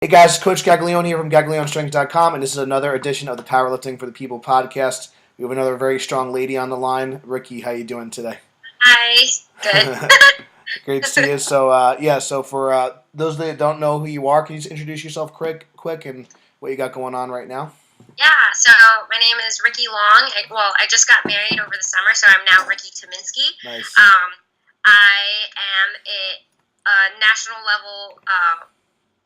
Hey guys, Coach Gaglione here from GaglioneStrength.com, and this is another edition of the Powerlifting for the People podcast. We have another very strong lady on the line. Riki, how you doing today? Hi. Good. Great to see you. So for those that don't know who you are, can you just introduce yourself quick, and what you got going on right now? Yeah, so my name is Riki Long. I just got married over the summer, so I'm now Riki Tominski. Nice. I am a national level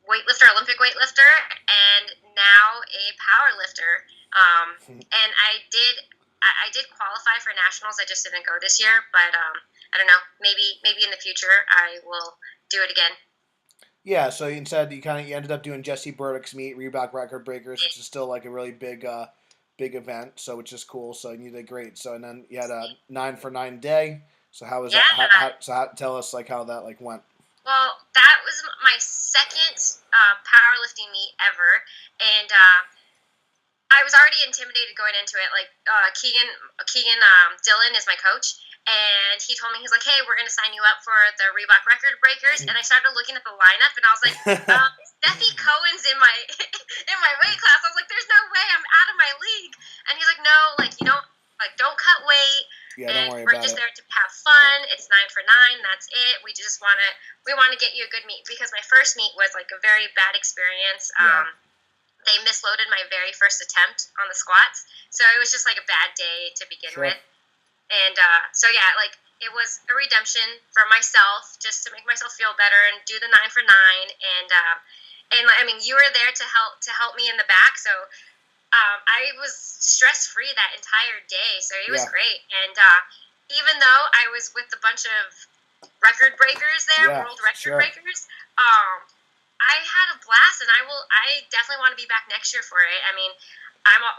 weightlifter, Olympic weightlifter, and now a power lifter. And I did qualify for nationals. I just didn't go this year, but I don't know. Maybe in the future I will do it again. Yeah, so instead you ended up doing Jesse Burdick's meet, Reebok Record Breakers, which is still like a really big event, so which is cool. So you did great. So and then you had a 9 for 9 day. So how was that? Yeah. Tell us like how that like went. Well, that was my second powerlifting meet ever, and I was already intimidated going into it. Like Keegan Dillon is my coach, and he told me, he's like, "Hey, we're going to sign you up for the Reebok Record Breakers." And I started looking at the lineup, and I was like, "Steffi Cohen's in my in my weight class." I was like, "There's no way, I'm out of my league." And he's like, "No, like don't cut weight." Yeah, And don't worry we're about just it. there to have fun. It's 9 for 9. That's it. We just want to get you a good meet, because my first meet was like a very bad experience. Yeah. They misloaded my very first attempt on the squats, so it was just like a bad day to begin Sure. with. And so yeah, like it was a redemption for myself, just to make myself feel better and do the 9 for 9. And I mean, you were there to help me in the back, so I was stress free that entire day, so it was Yeah. great. And even though I was with a bunch of record breakers there, Yeah, world record sure. breakers, I had a blast, and I definitely want to be back next year for it. I mean,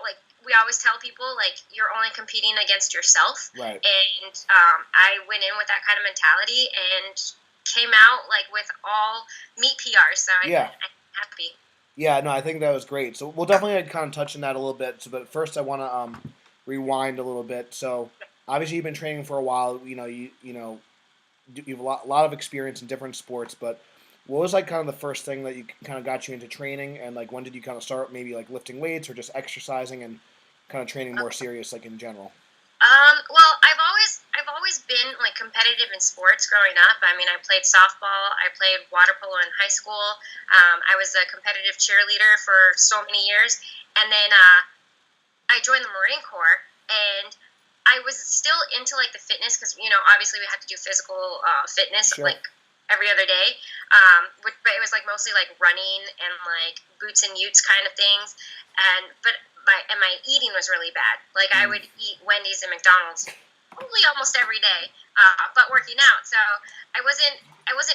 like we always tell people, like, you're only competing against yourself, Right. and I went in with that kind of mentality and came out like with all meet PRs, so Yeah. I'm happy. Yeah, no, I think that was great. So we'll definitely kind of touch on that a little bit. So, but first, I want to rewind a little bit. So, obviously, you've been training for a while. You have a lot of experience in different sports. But what was like kind of the first thing that you kind of got you into training, and like when did you kind of start maybe like lifting weights or just exercising and kind of training more serious, like in general? Well, I've always been like competitive in sports growing up. I mean, I played softball, I played water polo in high school. I was a competitive cheerleader for so many years, and then I joined the Marine Corps, and I was still into like the fitness, because obviously we had to do physical fitness Sure. like every other day. But it was like mostly like running and like boots and utes kind of things, but my eating was really bad. Like I would eat Wendy's and McDonald's probably almost every day, but working out. So I wasn't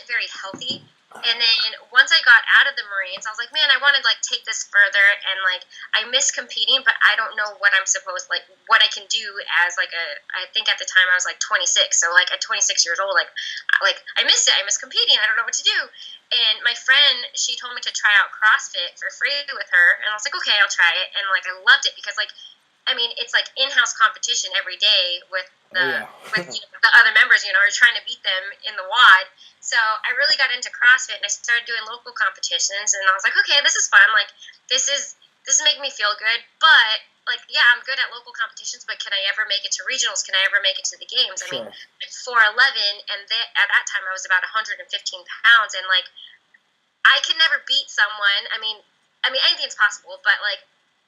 very healthy. And then once I got out of the Marines, I was like, man, I want to like take this further, and like I miss competing, but I don't know what I'm supposed, like what I can do as like I think at the time I was like 26, so like at 26 years old, like I miss it. I miss competing. I don't know what to do. And my friend, she told me to try out CrossFit for free with her, and I was like, okay, I'll try it. And like I loved it, because like I mean, it's like in-house competition every day with with the other members. You're trying to beat them in the WOD. So I really got into CrossFit, and I started doing local competitions, and I was like, okay, this is fun. Like this is making me feel good. But like, yeah, I'm good at local competitions, but can I ever make it to regionals? Can I ever make it to the games? I mean, Sure. 4'11", and at that time I was about 115 pounds, and like I could never beat someone. I mean anything's possible, but like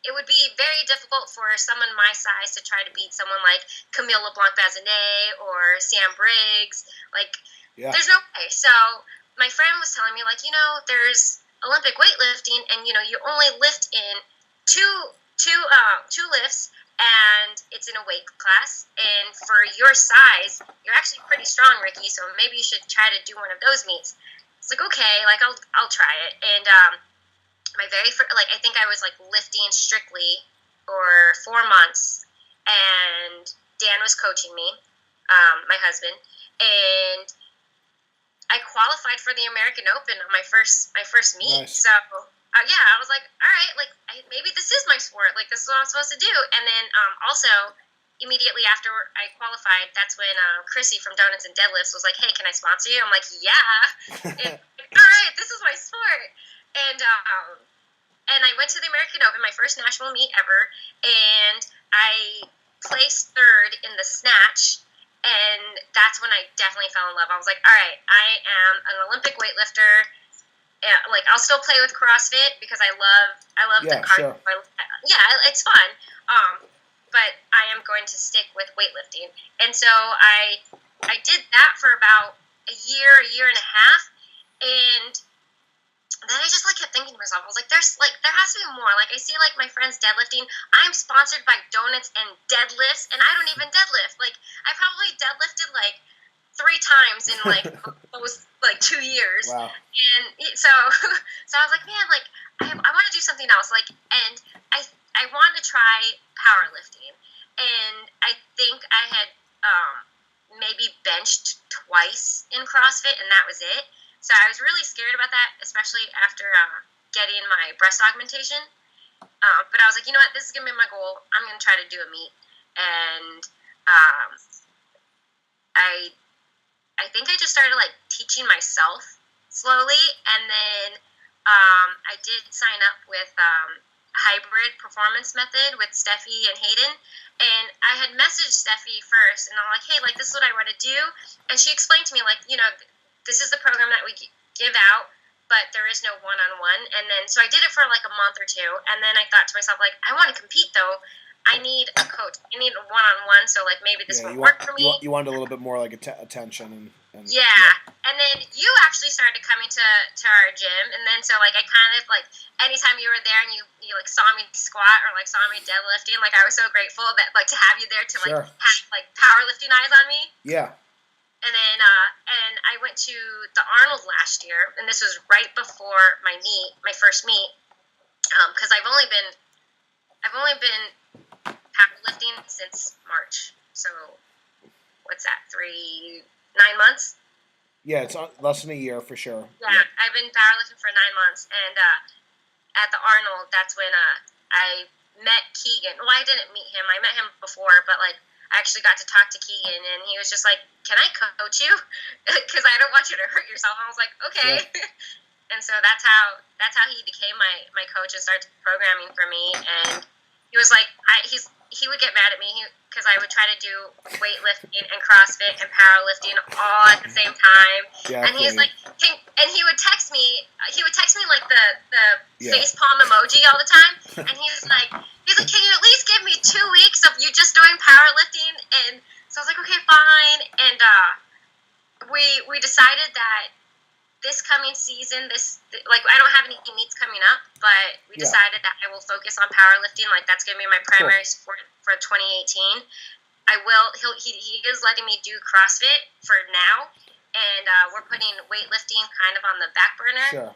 it would be very difficult for someone my size to try to beat someone like Camille LeBlanc-Bazinet or Sam Briggs. Like, Yeah. there's no way. So my friend was telling me, like, there's Olympic weightlifting, and you only lift in two lifts, and it's in a weight class. And for your size, you're actually pretty strong, Riki. So maybe you should try to do one of those meets. It's like, okay, like I'll try it. And my very first, like, I think I was like lifting strictly for 4 months, and Dan was coaching me, my husband, and I qualified for the American Open on my first meet. Nice. So yeah, I was like, all right, like maybe this is my sport. Like this is what I'm supposed to do. And then also immediately after I qualified, that's when Chrissy from Donuts and Deadlifts was like, hey, can I sponsor you? I'm like, yeah. And, like, all right, this is my sport. And I went to the American Open, my first national meet ever, and I placed third in the snatch, and that's when I definitely fell in love. I was like, all right, I am an Olympic weightlifter. Like, I'll still play with CrossFit because I love the cardio. Sure. Yeah, it's fun. But I am going to stick with weightlifting, and so I did that for about a year and a half, and then I just like kept thinking to myself, I was like, there has to be more. Like, I see like my friends deadlifting. I'm sponsored by donuts and deadlifts, and I don't even deadlift. Like, I probably deadlifted like 3 times in like those like 2 years. Wow. And so I was like, man, like I want to do something else. Like, and I wanted to try powerlifting, and I think I had maybe benched twice in CrossFit, and that was it. So I was really scared about that, especially after getting my breast augmentation. But I was like, you know what? This is going to be my goal. I'm going to try to do a meet. And I think I just started, like, teaching myself slowly. And then I did sign up with Hybrid Performance Method with Steffi and Hayden. And I had messaged Steffi first. And I'm like, hey, like, this is what I want to do. And she explained to me, like, you know, this is the program that we give out, but there is no one-on-one. And then, so I did it for like a month or 2, and then I thought to myself, like, I want to compete though. I need a coach. I need a one-on-one, so like maybe this won't work for me. You wanted a little bit more like attention. And yeah. And then you actually started coming to our gym, and then so like I kind of like, anytime you were there and you like saw me squat or like saw me deadlifting, like I was so grateful that like to have you there to like have like powerlifting eyes on me. Yeah. And then and I went to the Arnold last year, and this was right before my first meet, because I've only been powerlifting since March. So what's that? 9 months? Yeah, it's less than a year for sure. Yeah, I've been powerlifting for 9 months, and at the Arnold, that's when I met Keegan. Well, I didn't meet him. I met him before, but like, I actually got to talk to Keegan, and he was just like, can I coach you? Because I don't want you to hurt yourself. And I was like, okay. Yeah. And so that's how he became my coach and started programming for me. And he was like, he would get mad at me because I would try to do weightlifting and CrossFit and powerlifting all at the same time. Yeah, and he's like, and he would text me. He would text me like the face palm emoji all the time. And he's like, can you at least give me 2 weeks of you just doing powerlifting? And so I was like, okay, fine. And we decided that this coming season, I don't have any meets coming up, but we decided that I will focus on powerlifting. Like, that's going to be my primary sport for 2018. He is letting me do CrossFit for now, and we're putting weightlifting kind of on the back burner. Sure.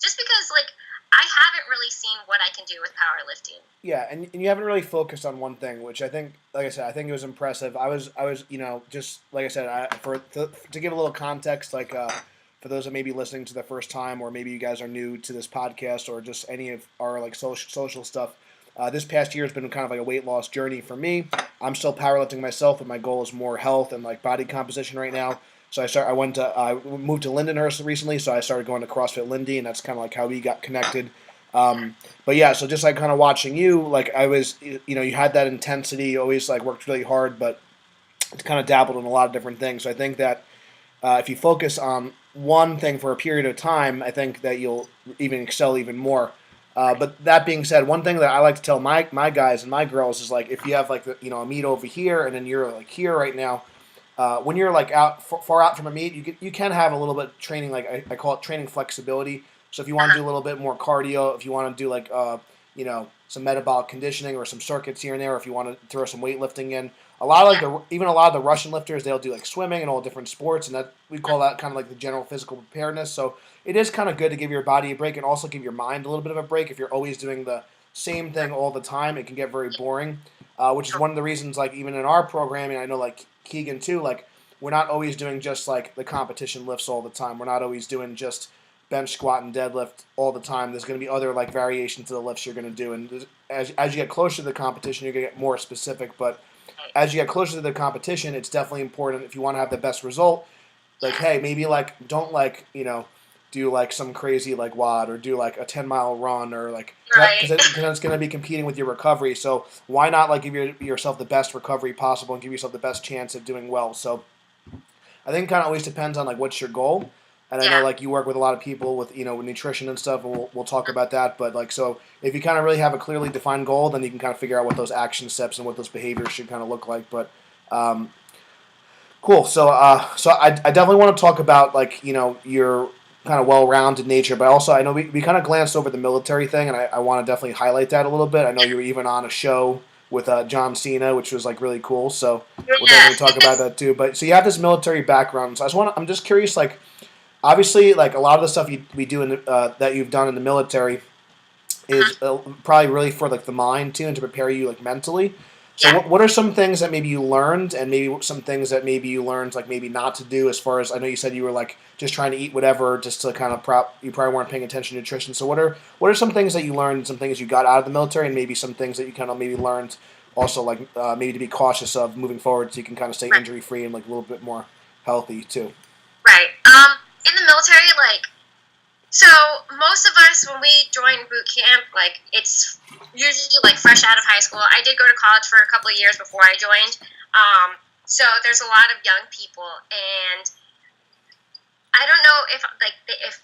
Just because, like, I haven't really seen what I can do with powerlifting. Yeah, and you haven't really focused on one thing, which I think, like I said, I think it was impressive. I was, you know, just like I said, to give a little context, like for those that may be listening to the first time, or maybe you guys are new to this podcast, or just any of our like social stuff. This past year has been kind of like a weight loss journey for me. I'm still powerlifting myself, but my goal is more health and like body composition right now. So I moved to Lindenhurst recently, so I started going to CrossFit Lindy, and that's kind of like how we got connected. But yeah, so just like kind of watching you, like I was, you know, you had that intensity, you always like worked really hard, but kind of dabbled in a lot of different things. So I think that if you focus on one thing for a period of time, I think that you'll even excel even more. But that being said, one thing that I like to tell my guys and my girls is like, if you have like a meet over here and then you're like here right now, when you're like far out from a meet, you can have a little bit of training, like I call it training flexibility. So if you want to do a little bit more cardio, if you want to do like some metabolic conditioning or some circuits here and there, if you want to throw some weightlifting in, a lot of the Russian lifters, they'll do like swimming and all different sports, and that we call that kind of like the general physical preparedness. So it is kind of good to give your body a break and also give your mind a little bit of a break. If you're always doing the same thing all the time, it can get very boring, which is one of the reasons, like even in our programming, I know like Keegan too, like we're not always doing just like the competition lifts all the time. We're not always doing just bench squat and deadlift all the time. There's going to be other like variations to the lifts you're going to do, and as you get closer to the competition, you're going to get more specific. But as you get closer to the competition, it's definitely important if you want to have the best result. Like, hey, maybe like don't like do like some crazy like WOD or do like a 10-mile run or like because Right. it's going to be competing with your recovery. So why not like give yourself the best recovery possible and give yourself the best chance of doing well? So I think it kind of always depends on like what's your goal. And I know Yeah. like you work with a lot of people with with nutrition and stuff, and we'll talk about that. But like so, if you kind of really have a clearly defined goal, then you can kind of figure out what those action steps and what those behaviors should kind of look like. But um, cool. So I definitely want to talk about like your kind of well-rounded nature, but also I know we kind of glanced over the military thing, and I want to definitely highlight that a little bit. I know you were even on a show with John Cena, which was like really cool. So we'll definitely talk Yeah. about that too. But so you have this military background, so I'm just curious, like obviously, like a lot of the stuff we do that you've done in the military is probably really for like the mind too, and to prepare you like mentally. So Yeah. what are some things that maybe you learned, and maybe some things that maybe you learned like maybe not to do? As far as I know, you said you were like just trying to eat whatever, just to kind of you probably weren't paying attention to nutrition. So what are some things that you learned, some things you got out of the military, and maybe some things that you kind of maybe learned also like maybe to be cautious of moving forward, so you can kind of stay Right. injury free and like a little bit more healthy too. Right. In the military, like, so most of us, when we join boot camp, like, it's usually like fresh out of high school. I did go to college for a couple of years before I joined. So there's a lot of young people, and I don't know if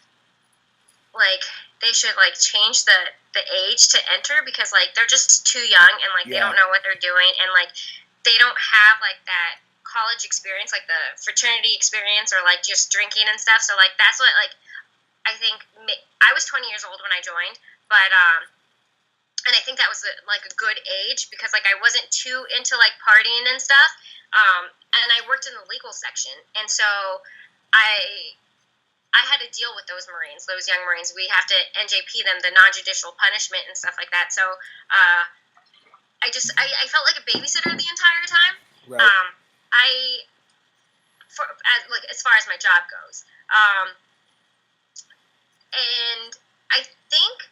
they should like change the age to enter, because like they're just too young, and like they Yeah. don't know what they're doing, and like they don't have like that college experience, like the fraternity experience, or like just drinking and stuff. So like that's what like I think I was 20 years old when I joined, but and I think that was like a good age, because like I wasn't too into like partying and stuff. And I worked in the legal section, and so I had to deal with those Marines, those young Marines. We have to NJP them, the non-judicial punishment and stuff like that. So I felt like a babysitter the entire time. Right. I as far as my job goes, and I think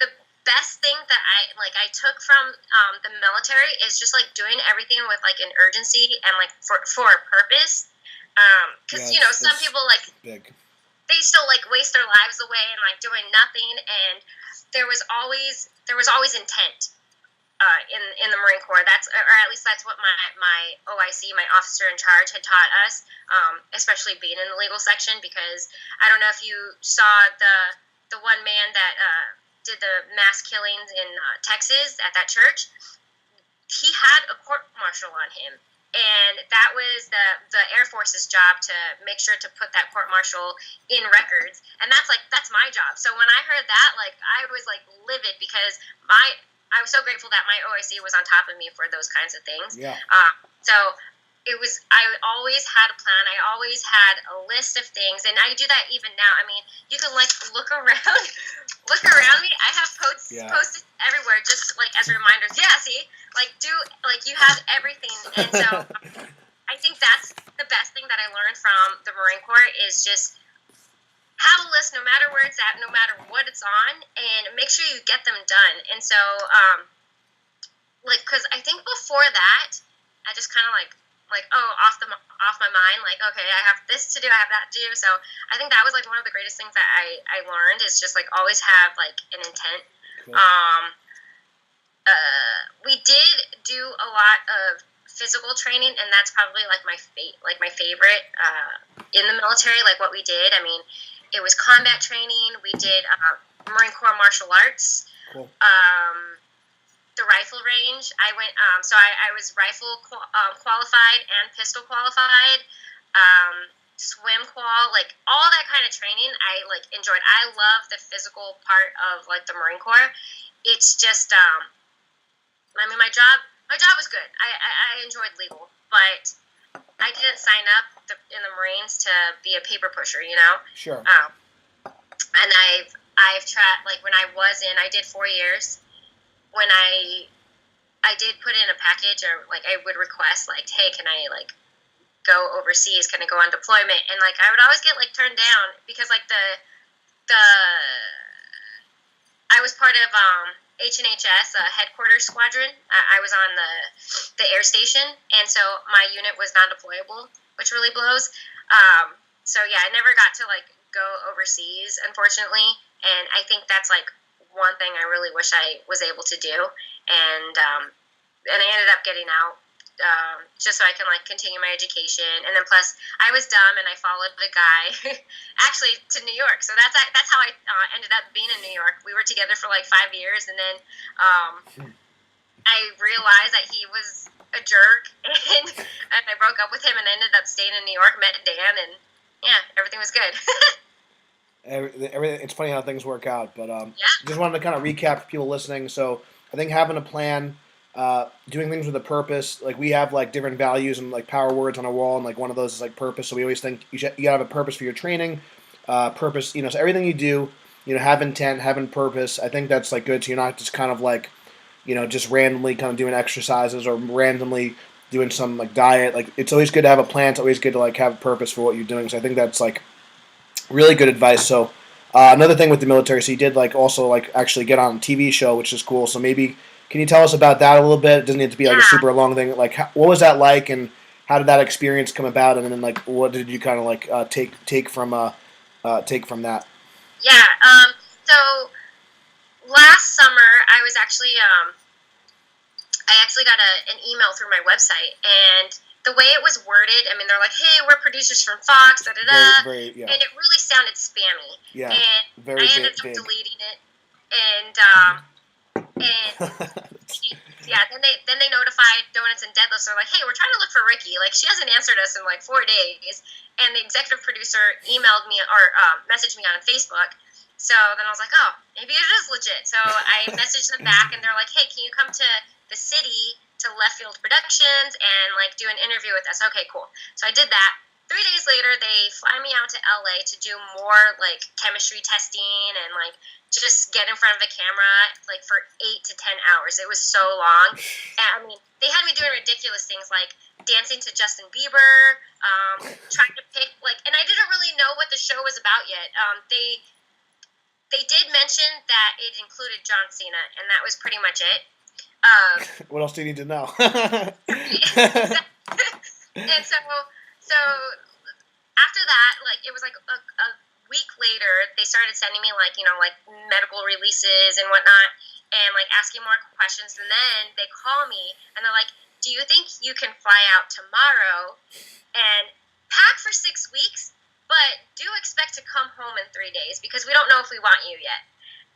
the best thing that I took from the military is just like doing everything with like an urgency and like for a purpose. Because some people like big. They still like waste their lives away and like doing nothing, and there was always intent in the Marine Corps. Or at least that's what my OIC, my officer in charge, had taught us, especially being in the legal section. Because I don't know if you saw the one man that did the mass killings in Texas at that church. He had a court martial on him. And that was the Air Force's job to make sure to put that court martial in records. And that's my job. So when I heard that, like, I was like livid, because I was so grateful that my OIC was on top of me for those kinds of things. Yeah. So I always had a plan. I always had a list of things, and I do that even now. I mean, you can like look around me. I have posted everywhere, just like as reminders. Yeah, see, like you have everything, and so I think that's the best thing that I learned from the Marine Corps is just have a list, no matter where it's at, no matter what it's on, and make sure you get them done. And so, because I think before that, I just kind of like off my mind, like, okay, I have this to do, I have that to do. So I think that was like one of the greatest things that I learned, is just like always have like an intent. Cool. We did do a lot of physical training, and that's probably like my favorite in the military. Like what we did, I mean, it was combat training. We did Marine Corps martial arts. Cool. The rifle range. I went. So I was rifle qualified and pistol qualified. Swim qual, like all that kind of training. I like enjoyed. I love the physical part of like the Marine Corps. It's just. I mean, my job was good. I enjoyed legal, but I didn't sign up in the Marines to be a paper pusher. Sure. And I've tried, like when I was in, I did 4 years. When I did put in a package, or like I would request like, hey, can I like go overseas? Can I go on deployment? And like I would always get like turned down, because like I was part of H&HS headquarters squadron. I was on the air station, and so my unit was non-deployable, which really blows. So yeah, I never got to like go overseas, unfortunately, and I think that's like one thing I really wish I was able to do, and I ended up getting out. Just so I can like continue my education, and then plus I was dumb and I followed the guy actually to New York. So that's how I ended up being in New York. We were together for like 5 years, and then I realized that he was a jerk, and I broke up with him and ended up staying in New York. Met Dan, and yeah, everything was good. Everything. It's funny how things work out, but Yeah. just wanted to kind of recap for people listening. So I think having a plan, doing things with a purpose. Like we have like different values and like power words on a wall, and like one of those is like purpose. So we always think you gotta have a purpose for your training, purpose. So everything you do, have intent, having purpose. I think that's like good. So you're not just kind of like, just randomly kind of doing exercises or randomly doing some like diet. Like it's always good to have a plan. It's always good to like have a purpose for what you're doing. So I think that's like really good advice. So another thing with the military, so you did like also like actually get on a TV show, which is cool. So maybe can you tell us about that a little bit? It doesn't need to be like a Yeah. super long thing. Like what was that like, and how did that experience come about? And then like what did you kind of like take from that? Yeah. So last summer, I actually got an email through my website, and the way it was worded, I mean, they're like, "Hey, we're producers from Fox," da da da, Yeah. and it really sounded spammy. Yeah. And Very I ended up big. deleting it, and yeah, then they notified Donuts and Deadlifts. They're like, "Hey, we're trying to look for Riki. Like, she hasn't answered us in like 4 days." And the executive producer emailed me or messaged me on Facebook. So then I was like, "Oh, maybe it is legit." So I messaged them back, and they're like, "Hey, can you come to the city to Left Field Productions and like do an interview with us?" Okay, cool. So I did that. 3 days later, they fly me out to LA to do more like chemistry testing and like just get in front of a camera like for 8 to 10 hours. It was so long. And, I mean, they had me doing ridiculous things like dancing to Justin Bieber, trying to pick like, and I didn't really know what the show was about yet. They did mention that it included John Cena, and that was pretty much it. What else do you need to know? And so after that, like it was like a week later, they started sending me like like medical releases and whatnot, and like asking more questions. And then they call me and they're like, "Do you think you can fly out tomorrow and pack for 6 weeks, but do expect to come home in 3 days because we don't know if we want you yet?"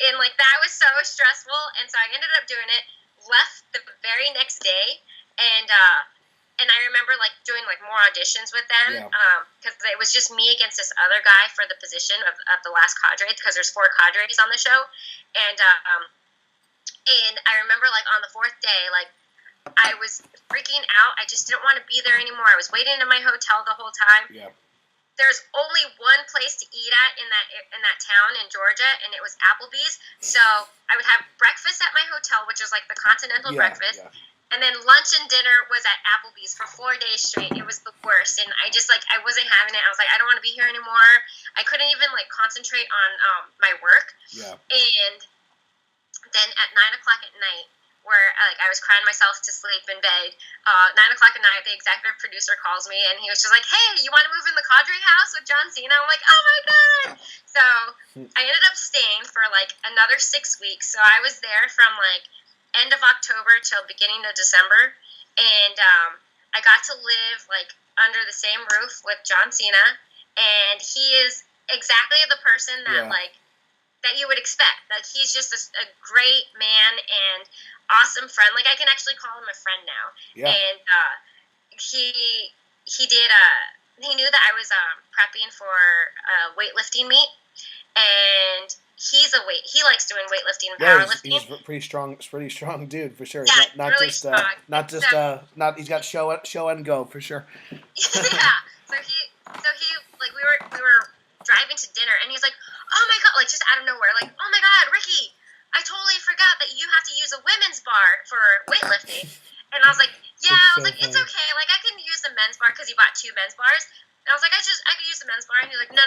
And like that was so stressful, and so I ended up doing it. Left the very next day, and I remember like doing like more auditions with them because it was just me against this other guy for the position of the last cadre because there's 4 cadres on the show, and I remember like on the 4th day, like I was freaking out. I just didn't want to be there anymore. I was waiting in my hotel the whole time. Yeah. There's only one place to eat at in that town in Georgia, and it was Applebee's. So I would have breakfast at my hotel, which was like the continental breakfast, and then lunch and dinner was at Applebee's for 4 days straight. It was the worst, and I just like I wasn't having it. I was like, I don't want to be here anymore. I couldn't even like concentrate on my work. Yeah. And then at 9 o'clock at night, where like I was crying myself to sleep in bed. 9 o'clock at night, the executive producer calls me, and he was just like, "Hey, you want to move in the cadre house with John Cena?" I'm like, "Oh my god!" So I ended up staying for like another 6 weeks. So I was there from like end of October till beginning of December, and I got to live like under the same roof with John Cena, and he is exactly the person that that you would expect. Like he's just a great man and awesome friend. Like I can actually call him a friend now. Yeah. And he did he knew that I was prepping for a weightlifting meet, and he likes doing weightlifting and powerlifting. He's pretty strong dude for sure. Yeah, not really just strong. he's got show and go for sure. Yeah. So he like we were driving to dinner, and he's like, "Oh my god," like just out of nowhere, like, "Oh my god, Riki, I totally forgot that you have to use a women's bar for weightlifting." And I was like, "Yeah," I was like, "It's okay, like I can use the men's bar," because he bought 2 men's bars. And I was like, I could use the men's bar. And he's like, no.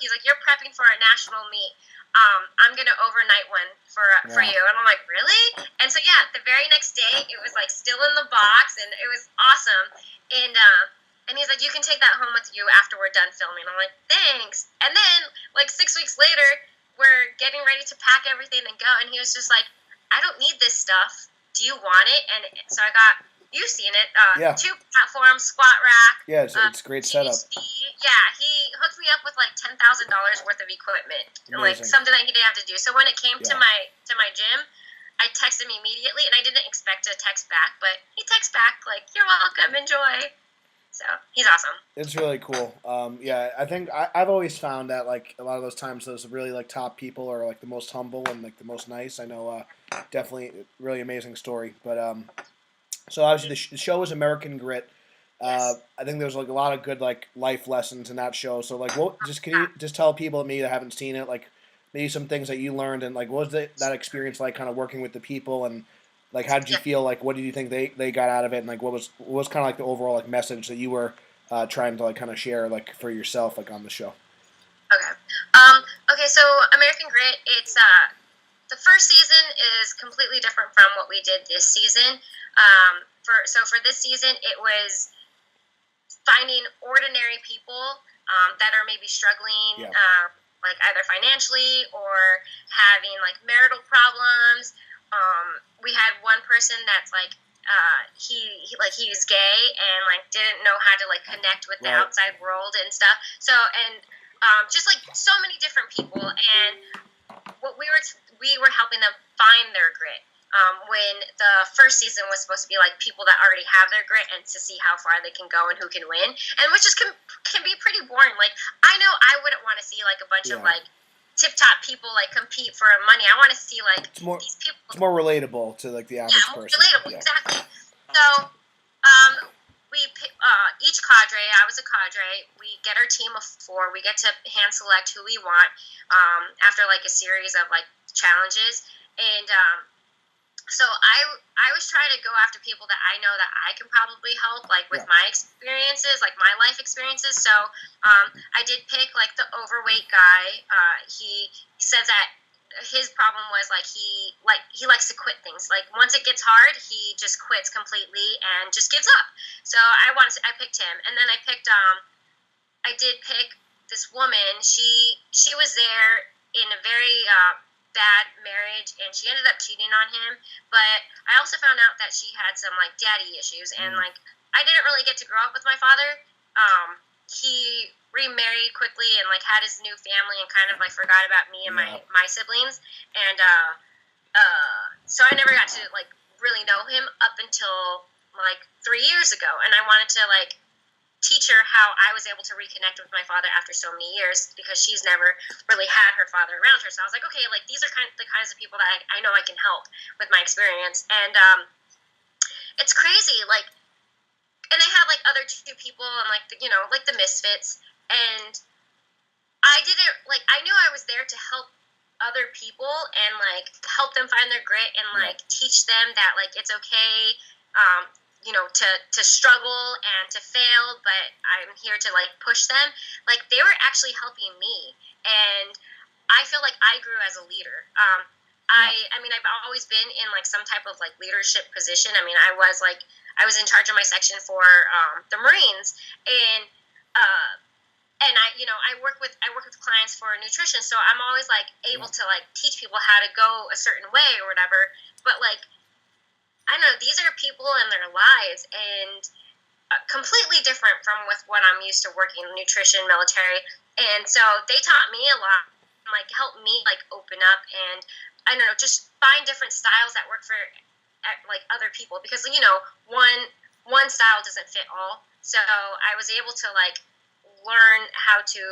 He's like, "You're prepping for a national meet. I'm gonna overnight one for you." And I'm like, "Really?" And so yeah, the very next day, it was like still in the box, and it was awesome. And he's like, "You can take that home with you after we're done filming." I'm like, "Thanks." And then ready to pack everything and go. And he was just like, I don't need this stuff. Do you want it? And so I got, you've seen it, Yeah. 2 platforms, squat rack. Yeah, it's great setup. Yeah, he hooked me up with like $10,000 worth of equipment, like something I didn't have to do. So when it came to my gym, I texted him immediately, and I didn't expect a text back, but he texted back like, "You're welcome, enjoy." So he's awesome. It's really cool. Yeah, I think I've always found that like a lot of those times those really like top people are like the most humble and like the most nice. I know, definitely really amazing story. But so obviously the show was American Grit. Yes. I think there's like a lot of good like life lessons in that show. So like, what can you just tell people maybe that haven't seen it, like maybe some things that you learned, and like what was that experience like, kind of working with the people, and like how did you feel, like what did you think they got out of it, and like what was kind of like the overall like message that you were trying to like kind of share like for yourself like on the show. Okay. Okay. So American Grit, it's the first season is completely different from what we did this season. For this season, it was finding ordinary people that are maybe struggling, like either financially or having like marital problems. We had one person that's like he's gay and like didn't know how to like connect with the outside world and stuff. So just like so many different people, and what we were helping them find their grit. When the first season was supposed to be like people that already have their grit and to see how far they can go and who can win, and which is can be pretty boring. Like I know I wouldn't want to see like a bunch of like tip top people like compete for money. I want to see like these people. It's more relatable to like the average person. Relatable, exactly. So we each cadre. I was a cadre. We get our team of 4. We get to hand select who we want after like a series of like challenges, and so I was trying to go after people that I know that I can probably help, like with my experiences, like my life experiences. So I did pick like the overweight guy. He says that his problem was like he likes to quit things. Like once it gets hard, he just quits completely and just gives up. So I picked him, and then I did pick this woman. She was there in a very bad marriage, and she ended up cheating on him. But I also found out that she had some like daddy issues, and like I didn't really get to grow up with my father. He remarried quickly and like had his new family and kind of like forgot about me and my siblings, and so I never got to like really know him up until like 3 years ago, and I wanted to like teach her how I was able to reconnect with my father after so many years, because she's never really had her father around her. So I was like, okay, like these are the kinds of people that I know I can help with my experience. And it's crazy, like, and I had like other 2 people and like like the misfits, and I didn't like, I knew I was there to help other people and like help them find their grit and like teach them that like it's okay to struggle and to fail, but I'm here to like push them. Like they were actually helping me, and I feel like I grew as a leader. I mean, I've always been in like some type of like leadership position. I mean, I was in charge of my section for the Marines, and I work with clients for nutrition, so I'm always like able to like teach people how to go a certain way or whatever. But like, I don't know, these are people in their lives, and completely different from with what I'm used to working in nutrition, military. And so they taught me a lot, like helped me like open up, and I don't know, just find different styles that work for like other people, because one style doesn't fit all. So I was able to like learn how to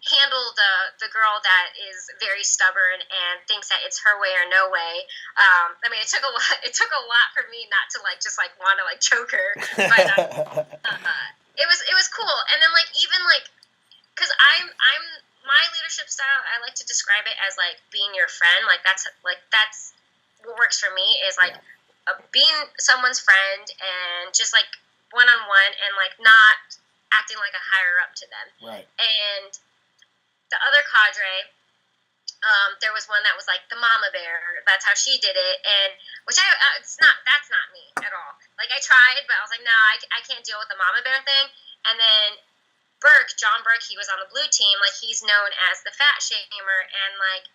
handle the girl that is very stubborn and thinks that it's her way or no way. I mean, it took a lot for me not to like just like want to like choke her, but it was cool. And then like even like, because I'm my leadership style, I like to describe it as like being your friend. Like that's what works for me, is like being someone's friend and just like one-on-one, and like not acting like a higher up to them. Right. And the other cadre, there was one that was like the mama bear. That's how she did it, and which that's not me at all. Like I tried, but I was like, no, I can't deal with the mama bear thing. And then John Burke, he was on the blue team. Like he's known as the fat shamer, and like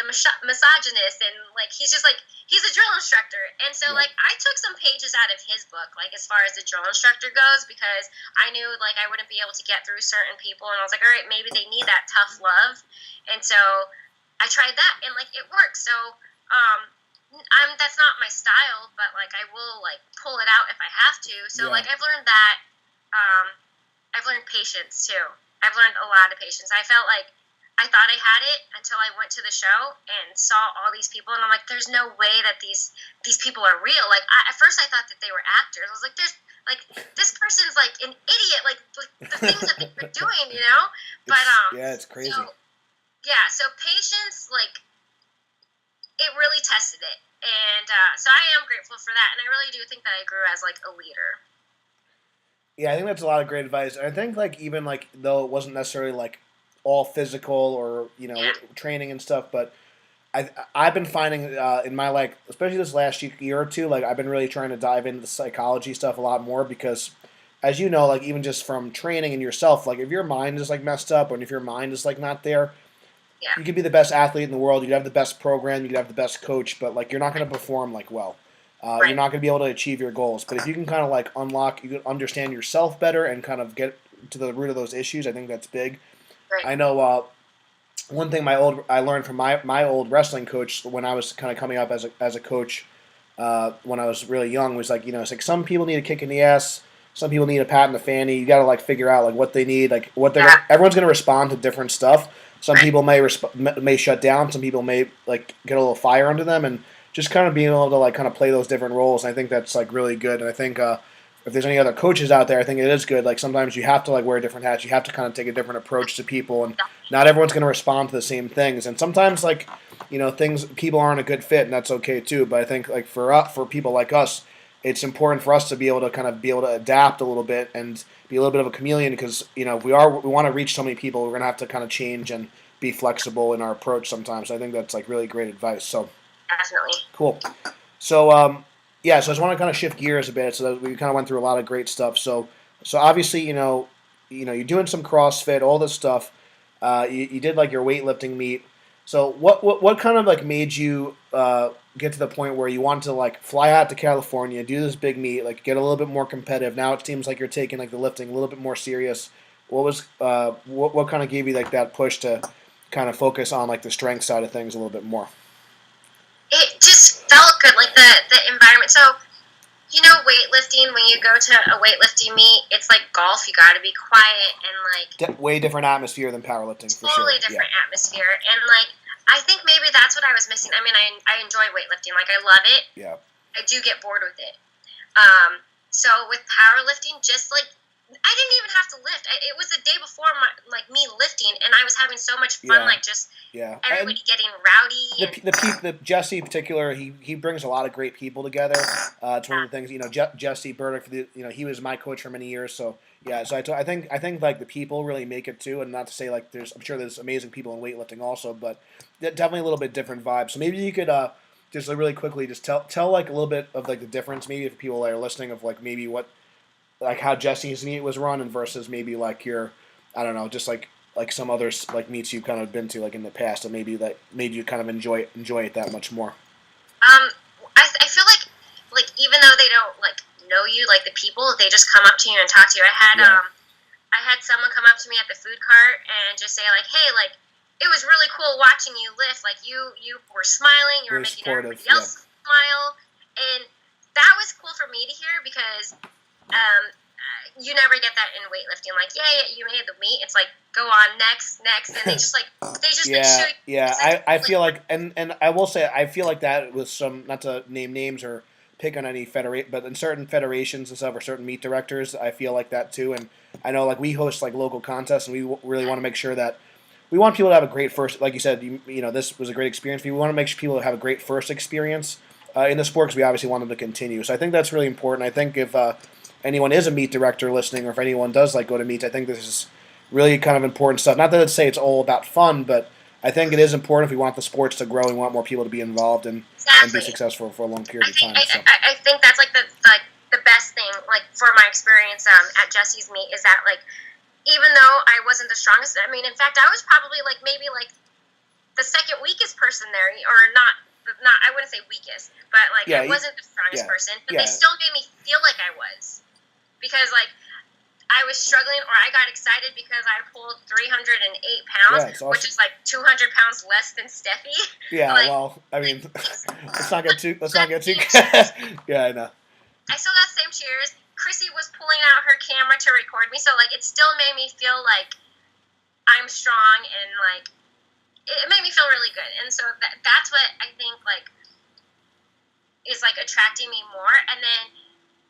misogynist, and like he's a drill instructor, and so like I took some pages out of his book, like as far as the drill instructor goes, because I knew like I wouldn't be able to get through certain people, and I was like, all right, maybe they need that tough love, and so I tried that, and like it works. So that's not my style, but like I will like pull it out if I have to. So like I've learned that. I've learned patience too. I've learned a lot of patience. I felt like I thought I had it until I went to the show and saw all these people, and I'm like, there's no way that these people are real. Like at first I thought that they were actors. I was like, there's like this person's like an idiot. Like the things that they're doing, you know. But it's crazy. So patience, like it really tested it, and so I am grateful for that, and I really do think that I grew as like a leader. Yeah, I think that's a lot of great advice. I think like even like though it wasn't necessarily like all physical or training and stuff, but I've been finding in my like especially this last year or two, like I've been really trying to dive into the psychology stuff a lot more because as you know, like even just from training and yourself, like if your mind is like messed up or if your mind is like not there, you could be the best athlete in the world, you could have the best program, you could have the best coach, but like you're not going to perform like well. You're not going to be able to achieve your goals. But if you can kind of like you can understand yourself better and kind of get to the root of those issues, I think that's big. Right. I know one thing I learned from my old wrestling coach when I was kind of coming up as a coach when I was really young was like it's like some people need a kick in the ass, some people need a pat in the fanny. You got to like figure out like what they need, like what they're everyone's going to respond to different stuff. Some people may shut down, some people may like get a little fire under them, and just kind of being able to like kind of play those different roles. And I think that's like really good. And I think if there's any other coaches out there, I think it is good. Like sometimes you have to like wear different hats. You have to kind of take a different approach to people, and not everyone's going to respond to the same things. And sometimes like people aren't a good fit, and that's okay too. But I think like for people like us, it's important for us to be able to adapt a little bit and be a little bit of a chameleon because if we want to reach so many people, we're going to have to kind of change and be flexible in our approach sometimes. I think that's like really great advice. So definitely cool. So so I just want to kind of shift gears a bit. So that we kind of went through a lot of great stuff. So obviously you're doing some CrossFit, all this stuff. You did like your weightlifting meet. So what kind of like made you get to the point where you wanted to like fly out to California, do this big meet, like get a little bit more competitive? Now it seems like you're taking like the lifting a little bit more serious. What was what kind of gave you like that push to kind of focus on like the strength side of things a little bit more? It just felt good, like the environment. So weightlifting, when you go to a weightlifting meet, it's like golf. You got to be quiet and like way different atmosphere than powerlifting, for sure. Totally different atmosphere, and like I think maybe that's what I was missing. I mean, I enjoy weightlifting, like I love it. Yeah. I do get bored with it. So with powerlifting, just like I didn't even have to lift. It was the day before me lifting, and I was having so much fun, like just everybody getting rowdy. The Jesse in particular, he brings a lot of great people together. It's one of the things, Jesse Burdick, he was my coach for many years, so yeah. So I think like the people really make it too, and not to say like I'm sure there's amazing people in weightlifting also, but definitely a little bit different vibe. So maybe you could just really quickly just tell like a little bit of like the difference, maybe if people that are listening of like maybe what. Like how Jesse's meet was run, and versus maybe like your, I don't know, just like some others like meets you've kind of been to like in the past, and maybe that made you kind of enjoy it that much more. I feel like even though they don't like know you, like the people, they just come up to you and talk to you. I had someone come up to me at the food cart and just say like, hey, like it was really cool watching you lift. Like you were smiling, you were making everybody else smile, and that was cool for me to hear because. You never get that in weightlifting. Like, you made the meet. It's like, go on, next, and they just show you. Yeah, I feel like, and I will say, I feel like that with some, not to name names or pick on any federation, but in certain federations and stuff, or certain meet directors, I feel like that too. And I know, like, we host like local contests, and we really want to make sure that we want people to have a great first. Like you said, this was a great experience. We want to make sure people have a great first experience in the sport because we obviously want them to continue. So I think that's really important. I think if anyone is a meet director listening, or if anyone does like go to meets, I think this is really kind of important stuff. Not that I'd say it's all about fun, but I think it is important if we want the sports to grow. We want more people to be involved and be successful for a long period of time. I think that's like the best thing, like for my experience at Jesse's meet, is that like even though I wasn't the strongest, I mean, in fact, I was probably like maybe like the second weakest person there, or not. I wouldn't say weakest, but like I wasn't the strongest person, but they still made me feel like I was, because like I was struggling, or I got excited because I pulled 308 pounds, awesome. Which is like 200 pounds less than Steffi. Yeah, like, well, I mean, let's not get too. Yeah, I know. I still got the same cheers. Chrissy was pulling out her camera to record me, so like it still made me feel like I'm strong, and like it made me feel really good. And so that's what I think like is like attracting me more. And then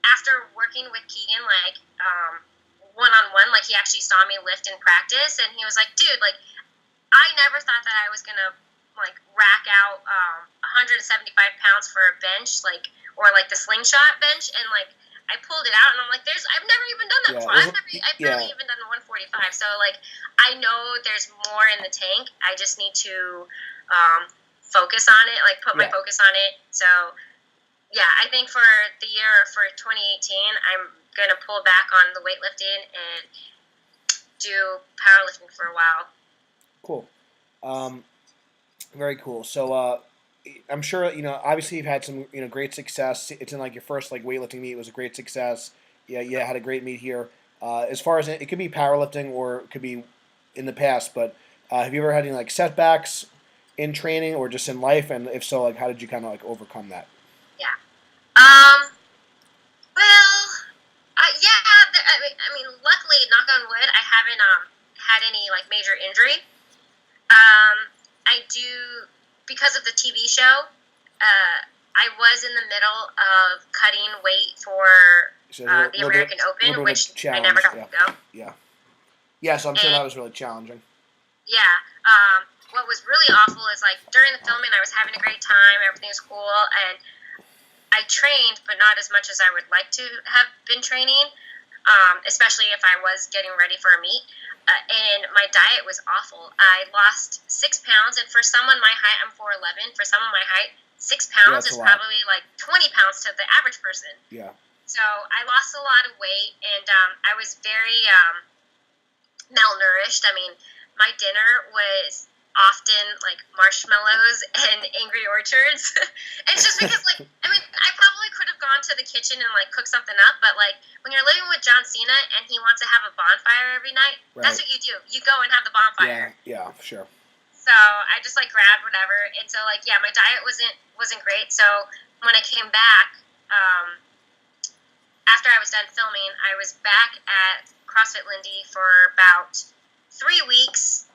after working with Keegan, like one-on-one, like he actually saw me lift in practice, and he was like, dude, like I never thought that I was gonna like rack out 175 pounds for a bench, like, or like the slingshot bench, and like I pulled it out, and I'm like, I've never even done that before. I've barely even done the 145. So like I know there's more in the tank. I just need to focus on it, like put my focus on it. So yeah, I think for the year, for 2018, I'm gonna pull back on the weightlifting and do powerlifting for a while. Cool. Very cool. So I'm sure, obviously you've had some, great success. It's in like your first like weightlifting meet. It was a great success. Yeah, had a great meet here. As far as it could be powerlifting or it could be in the past, but have you ever had any like setbacks in training or just in life? And if so, like how did you kind of like overcome that? Yeah. Well, I mean, luckily, knock on wood, I haven't had any like major injury. I do, because of the TV show, I was in the middle of cutting weight for the American Open, which I never got to go. Yeah. Yeah, so I'm sure that was really challenging. Yeah. What was really awful is like during the filming, I was having a great time, everything was cool, and I trained, but not as much as I would like to have been training, especially if I was getting ready for a meet. And my diet was awful. I lost 6 pounds, and for someone my height, I'm 4'11". For someone my height, 6 pounds is probably like 20 pounds to the average person. Yeah. So I lost a lot of weight, and I was very malnourished. I mean, my dinner was often like marshmallows and Angry Orchards. It's just because like, I mean, I probably could have gone to the kitchen and like cooked something up, but like when you're living with John Cena and he wants to have a bonfire every night, that's what you do. You go and have the bonfire. Yeah, sure. So I just like grabbed whatever, and so like my diet wasn't great. So when I came back, after I was done filming, I was back at CrossFit Lindy for about 3 weeks,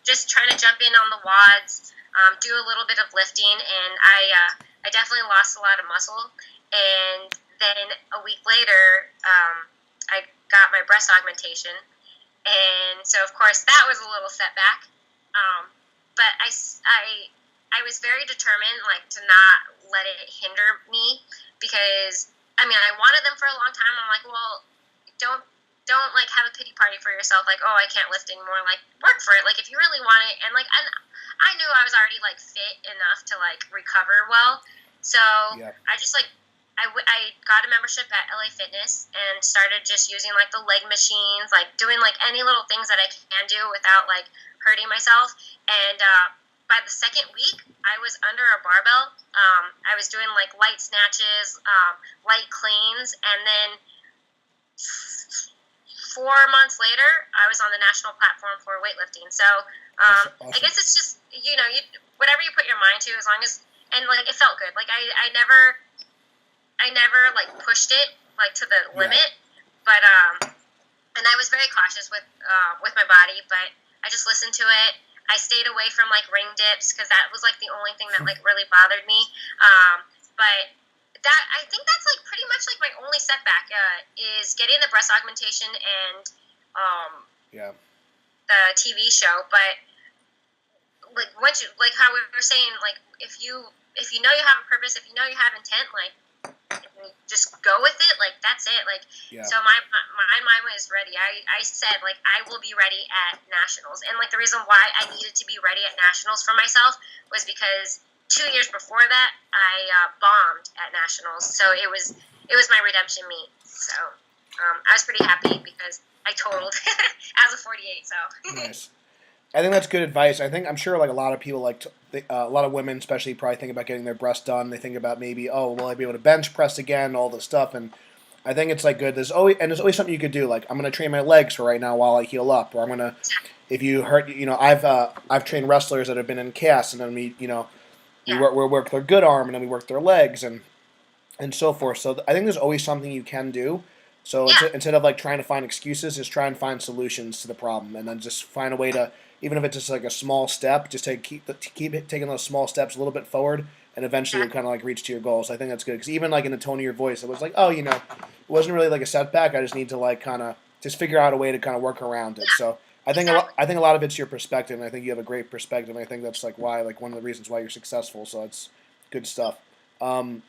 just trying to jump in on the WODs, do a little bit of lifting, and I definitely lost a lot of muscle. And then a week later, I got my breast augmentation, and so of course that was a little setback. But I was very determined, like, to not let it hinder me, because I mean I wanted them for a long time. I'm like, well, don't like have a pity party for yourself, like, oh, I can't lift anymore. Like, work for it. Like, if you really want it. And like, I knew I was already like fit enough to like recover well. So I just like I got a membership at LA Fitness and started just using like the leg machines, like doing like any little things that I can do without like hurting myself. And by the second week, I was under a barbell. I was doing like light snatches, light cleans, and then 4 months later, I was on the national platform for weightlifting. So awesome. I guess it's just, whatever you put your mind to, as long as, and like it felt good. Like I never like pushed it like to the limit, but and I was very cautious with my body, but I just listened to it. I stayed away from like ring dips because that was like the only thing that like really bothered me. But that, I think that's like pretty much like my only setback is getting the breast augmentation and the TV show. But like once you, like how we were saying, like if you know you have a purpose, if you know you have intent, like just go with it. Like that's it. Like so my mind was ready. I said like I will be ready at nationals, and like the reason why I needed to be ready at nationals for myself was because 2 years before that, I bombed at nationals, so it was my redemption meet. So I was pretty happy because I totaled as a 48. So nice. I think that's good advice. I'm sure like a lot of people a lot of women especially probably think about getting their breasts done. They think about maybe, oh, will I be able to bench press again, all this stuff. And I think it's like good. There's always something you could do. Like I'm gonna train my legs for right now while I heal up, or I'm gonna, if you hurt, I've trained wrestlers that have been in casts, and then Yeah, we work their good arm, and then we work their legs, and so forth. So I think there's always something you can do. So yeah, instead of like trying to find excuses, just try and find solutions to the problem, and then just find a way to, even if it's just like a small step, just keep taking those small steps a little bit forward, and eventually you'll exactly. kind of like reach to your goals. I think that's good because even like in the tone of your voice, it was like, oh, it wasn't really like a setback. I just need to like kind of just figure out a way to kind of work around it. Yeah, So exactly. I think a lot of it's your perspective, and I think you have a great perspective. And I think that's like why like one of the reasons why you're successful. So it's good stuff. Um,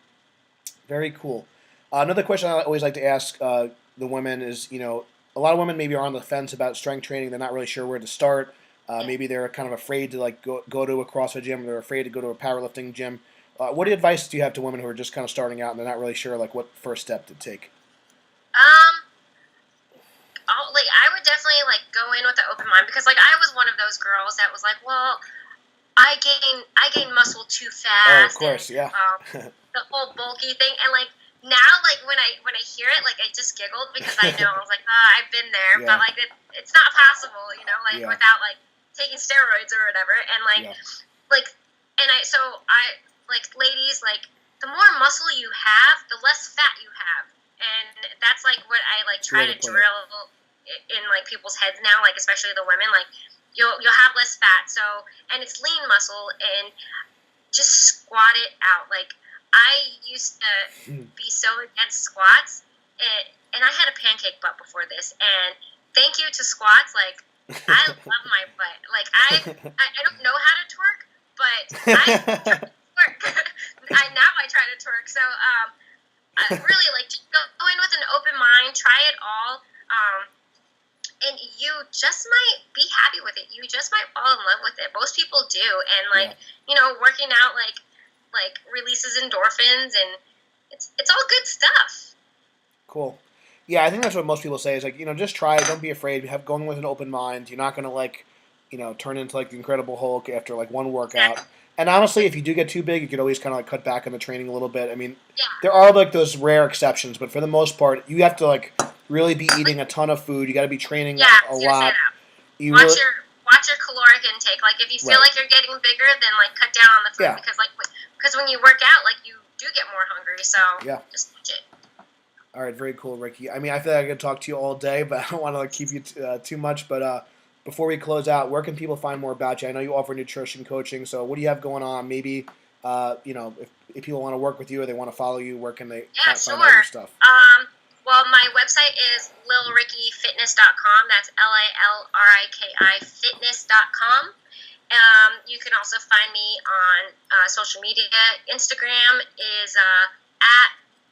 Very cool. Another question I always like to ask the women is, a lot of women maybe are on the fence about strength training. They're not really sure where to start. Yeah. Maybe they're kind of afraid to like go to a CrossFit gym. They're afraid to go to a powerlifting gym. What advice do you have to women who are just kind of starting out and they're not really sure like what first step to take? Um, like I would definitely like go in with an open mind because like I was one of those girls that was like, well, I gain muscle too Oh, of fast and course, yeah. the whole bulky thing and like now like when I hear it like I just giggled because I know I was like I've been there but Yeah, like it's not possible like yeah, without like taking steroids or whatever and yeah. like and I like ladies like the more muscle you have the less fat you have and that's like what I like It's a good try way to to put it. drill in like people's heads now like especially the women like you'll have less fat so and it's lean muscle and just squat it out. Like I used to be so against squats, and I had a pancake butt before this. And thank you to squats. Like I love my butt. Like I don't know how to twerk, but I try to twerk. I try to twerk. So I really like just go in with an open mind, try it all. And you just might be happy with it. You just might fall in love with it. Most people do, and Yeah, working out like releases endorphins, and it's all good stuff. cool. Yeah, I think that's what most people say is like, just try it. Don't be afraid. Have going with an open mind. You're not gonna like, turn into like the Incredible Hulk after like one workout. Exactly. And honestly, if you do get too big, you could always kind of like cut back on the training a little bit. I mean, Yeah. there are like those rare exceptions, but for the most part, you have to like really be Like eating a ton of food. You got to be training yeah, I a was gonna say lot. that. You Watch really, your caloric intake. Like if you feel right? like you're getting bigger, then like cut down on the food Yeah, because when you work out, like you do get more hungry. So yeah. just watch it. All right, very cool, Ricky. I mean, I feel like I could talk to you all day, but I don't want to like keep you too much. But before we close out, where can people find more about you? I know you offer nutrition coaching, so what do you have going on? Maybe if people want to work with you or they want to follow you, where can they Yeah, find out your sure. stuff? Well, my website is lilrikifitness.com. That's LILRIKI fitness.com. You can also find me on social media. Instagram is at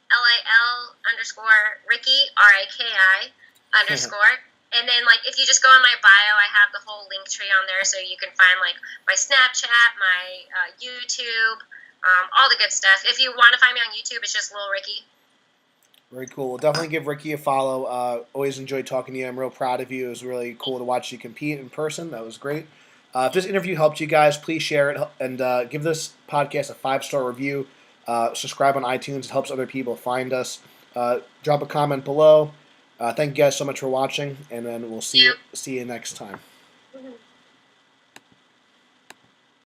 LIL underscore Riki, RIKI underscore. And then, like, if you just go in my bio, I have the whole link tree on there, so you can find, like, my Snapchat, my YouTube, all the good stuff. If you want to find me on YouTube, it's just Lil Ricky. Very cool. We'll definitely give Ricky a follow. Always enjoyed talking to you. I'm real proud of you. It was really cool to watch you compete in person. That was great. If this interview helped you guys, please share it and give this podcast a 5-star review. Subscribe on iTunes. It helps other people find us. Drop a comment below. Thank you guys so much for watching, and then we'll You. see you next time.